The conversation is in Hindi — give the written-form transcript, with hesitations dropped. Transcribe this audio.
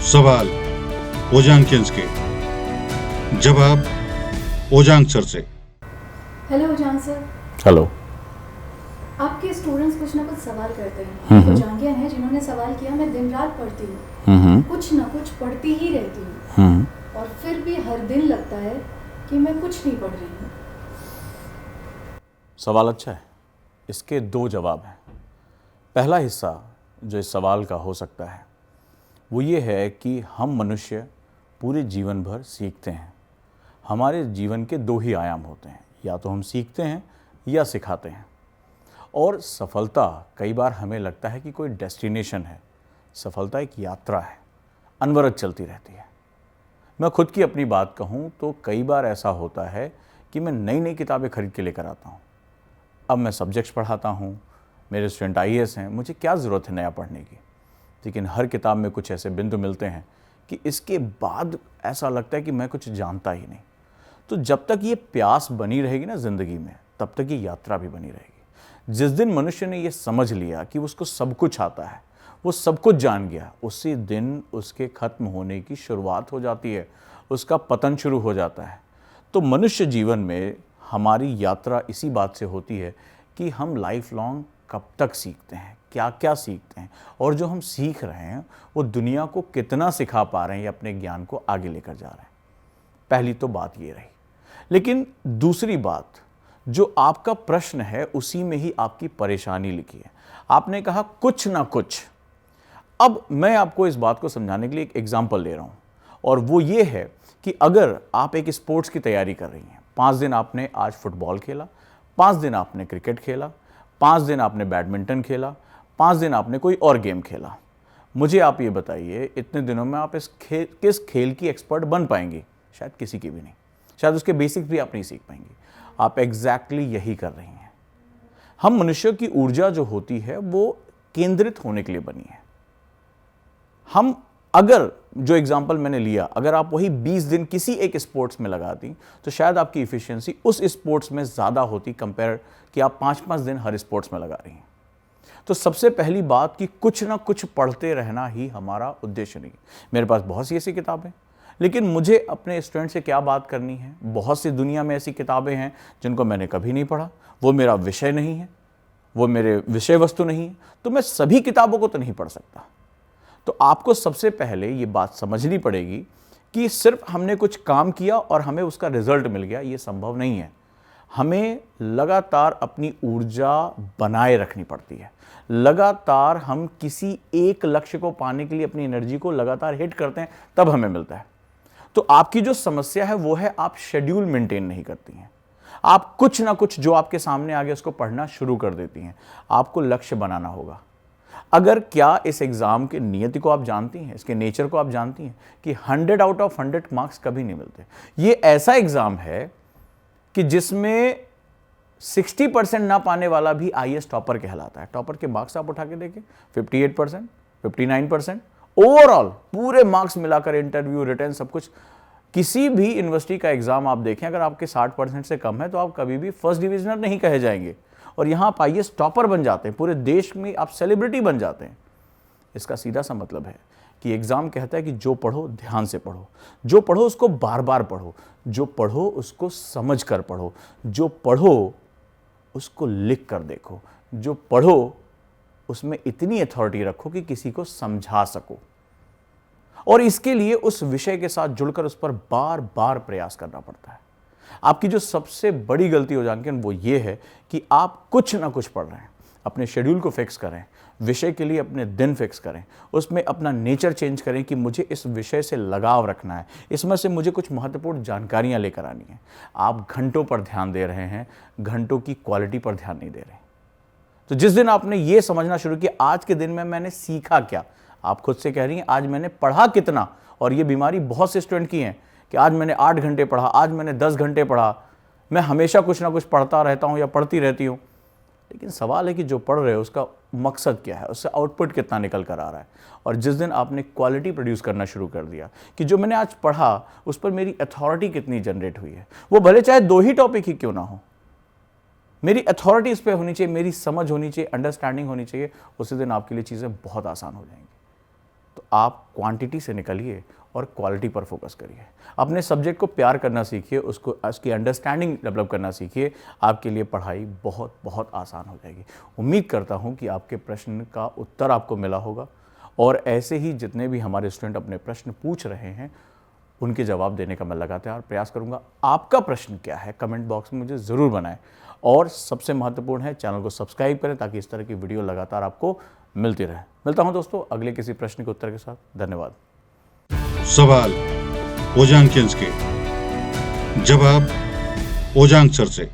सवाल ओजांकियंस के जवाब ओजांक सर से। Hello Ojaank sir. हेलो। आपके स्टूडेंट्स कुछ ना कुछ सवाल करते हैं। ओजांकियन है जिन्होंने सवाल किया, मैं दिन रात पढ़ती हूँ, कुछ ना कुछ पढ़ती ही रहती हूँ और फिर भी हर दिन लगता है कि मैं कुछ नहीं पढ़ रही हूँ। सवाल अच्छा है। इसके दो जवाब हैं। पहला हिस्सा जो इस सवाल का हो सकता है वो ये है कि हम मनुष्य पूरे जीवन भर सीखते हैं। हमारे जीवन के दो ही आयाम होते हैं, या तो हम सीखते हैं या सिखाते हैं। और सफलता कई बार हमें लगता है कि कोई डेस्टिनेशन है। सफलता एक यात्रा है, अनवरत चलती रहती है। मैं खुद की अपनी बात कहूँ तो कई बार ऐसा होता है कि मैं नई नई किताबें खरीद के लेकर आता हूँ। अब मैं सब्जेक्ट्स पढ़ाता हूँ, मेरे स्टूडेंट IAS हैं, मुझे क्या ज़रूरत है नया पढ़ने की। लेकिन हर किताब में कुछ ऐसे बिंदु मिलते हैं कि इसके बाद ऐसा लगता है कि मैं कुछ जानता ही नहीं। तो जब तक ये प्यास बनी रहेगी ना ज़िंदगी में, तब तक ये यात्रा भी बनी रहेगी। जिस दिन मनुष्य ने ये समझ लिया कि उसको सब कुछ आता है, वो सब कुछ जान गया, उसी दिन उसके ख़त्म होने की शुरुआत हो जाती है, उसका पतन शुरू हो जाता है। तो मनुष्य जीवन में हमारी यात्रा इसी बात से होती है कि हम लाइफ लॉन्ग कब तक सीखते हैं, क्या क्या सीखते हैं, और जो हम सीख रहे हैं वो दुनिया को कितना सिखा पा रहे हैं या अपने ज्ञान को आगे लेकर जा रहे हैं। पहली तो बात ये रही। लेकिन दूसरी बात, जो आपका प्रश्न है उसी में ही आपकी परेशानी लिखी है। आपने कहा कुछ ना कुछ। अब मैं आपको इस बात को समझाने के लिए एक एग्जाम्पल ले रहा हूँ, और वो ये है कि अगर आप एक स्पोर्ट्स की तैयारी कर रही हैं, 5 दिन आपने आज फुटबॉल खेला, 5 दिन आपने क्रिकेट खेला, 5 दिन आपने बैडमिंटन खेला, 5 दिन आपने कोई और गेम खेला। मुझे आप ये बताइए, इतने दिनों में आप किस खेल की एक्सपर्ट बन पाएंगी? शायद किसी की भी नहीं। शायद उसके बेसिक भी आप नहीं सीख पाएंगी। आप एग्जैक्टली यही कर रही हैं। हम मनुष्य की ऊर्जा जो होती है वो केंद्रित होने के लिए बनी है। हम अगर जो एग्जाम्पल मैंने लिया, अगर आप वही 20 दिन किसी एक स्पोर्ट्स में लगा दी तो शायद आपकी इफिशिएंसी उस स्पोर्ट्स में ज़्यादा होती कंपेयर कि आप 5-5 दिन हर स्पोर्ट्स में लगा रही हैं। तो सबसे पहली बात कि कुछ ना कुछ पढ़ते रहना ही हमारा उद्देश्य नहीं। मेरे पास बहुत सी ऐसी किताबें, लेकिन मुझे अपने स्टूडेंट से क्या बात करनी है? बहुत सी दुनिया में ऐसी किताबें हैं जिनको मैंने कभी नहीं पढ़ा, वो मेरा विषय नहीं है, वो मेरे विषय वस्तु नहीं है, तो मैं सभी किताबों को तो नहीं पढ़ सकता। तो आपको सबसे पहले ये बात समझनी पड़ेगी कि सिर्फ हमने कुछ काम किया और हमें उसका रिजल्ट मिल गया, ये संभव नहीं है। हमें लगातार अपनी ऊर्जा बनाए रखनी पड़ती है। लगातार हम किसी एक लक्ष्य को पाने के लिए अपनी एनर्जी को लगातार हिट करते हैं, तब हमें मिलता है। तो आपकी जो समस्या है वो है आप शेड्यूल मेंटेन नहीं करती हैं। आप कुछ ना कुछ जो आपके सामने आ गया उसको पढ़ना शुरू कर देती हैं। आपको लक्ष्य बनाना होगा। अगर क्या इस एग्जाम के नियति को आप जानती हैं, इसके नेचर को आप जानती हैं कि 100 आउट ऑफ 100 मार्क्स कभी नहीं मिलते। ये ऐसा एग्जाम है कि जिसमें 60% ना पाने वाला भी IAS टॉपर कहलाता है। टॉपर के मार्क्स आप उठा के देखें, 58%, 59%, ओवरऑल पूरे मार्क्स मिलाकर, इंटरव्यू, रिटर्न, सब कुछ। किसी भी यूनिवर्सिटी का एग्जाम आप देखें, अगर आपके 60% से कम है तो आप कभी भी फर्स्ट डिविजनर नहीं कहे जाएंगे, और यहां आप IAS टॉपर बन जाते हैं, पूरे देश में आप सेलिब्रिटी बन जाते हैं। इसका सीधा सा मतलब है कि एग्जाम कहता है कि जो पढ़ो ध्यान से पढ़ो, जो पढ़ो उसको बार बार पढ़ो, जो पढ़ो उसको समझ कर पढ़ो, जो पढ़ो उसको लिख कर देखो, जो पढ़ो उसमें इतनी अथॉरिटी रखो कि किसी को समझा सको, और इसके लिए उस विषय के साथ जुड़कर उस पर बार बार प्रयास करना पड़ता है। आपकी जो सबसे बड़ी गलती हो जाएगी वो ये है कि आप कुछ ना कुछ पढ़ रहे हैं। अपने शेड्यूल को फिक्स करें, विषय के लिए अपने दिन फिक्स करें, उसमें अपना नेचर चेंज करें कि मुझे इस विषय से लगाव रखना है, इसमें से मुझे कुछ महत्वपूर्ण जानकारियां लेकर आनी है। आप घंटों पर ध्यान दे रहे हैं, घंटों की क्वालिटी पर ध्यान नहीं दे रहे। तो जिस दिन आपने ये समझना शुरू किया आज के दिन में मैंने सीखा क्या, आप खुद से कह रही हैं आज मैंने पढ़ा कितना। और ये बीमारी बहुत से स्टूडेंट की है कि आज मैंने 8 घंटे पढ़ा, आज मैंने 10 घंटे पढ़ा, मैं हमेशा कुछ ना कुछ पढ़ता रहता हूँ या पढ़ती रहती हूँ। लेकिन सवाल है कि जो पढ़ रहे हो उसका मकसद क्या है, उससे आउटपुट कितना निकल कर आ रहा है। और जिस दिन आपने क्वालिटी प्रोड्यूस करना शुरू कर दिया कि जो मैंने आज पढ़ा उस पर मेरी अथॉरिटी कितनी जनरेट हुई है, वो भले चाहे 2 ही टॉपिक ही क्यों ना हो, मेरी अथॉरिटी इस पर होनी चाहिए, मेरी समझ होनी चाहिए, अंडरस्टैंडिंग होनी चाहिए, उसी दिन आपके लिए चीज़ें बहुत आसान हो जाएंगी। तो आप क्वांटिटी से निकलिए और क्वालिटी पर फोकस करिए। अपने सब्जेक्ट को प्यार करना सीखिए, उसकी अंडरस्टैंडिंग डेवलप करना सीखिए। आपके लिए पढ़ाई बहुत बहुत आसान हो जाएगी। उम्मीद करता हूँ कि आपके प्रश्न का उत्तर आपको मिला होगा और ऐसे ही जितने भी हमारे स्टूडेंट अपने प्रश्न पूछ रहे हैं उनके जवाब देने का मैं लगातार प्रयास करूंगा। आपका प्रश्न क्या है कमेंट बॉक्स में मुझे ज़रूर बनाएं और सबसे महत्वपूर्ण है चैनल को सब्सक्राइब करें ताकि इस तरह की वीडियो लगातार आपको मिलती रहे। मिलता हूं दोस्तों अगले किसी प्रश्न के उत्तर के साथ। धन्यवाद। सवाल ओजांग के जवाब ओजांग सर से।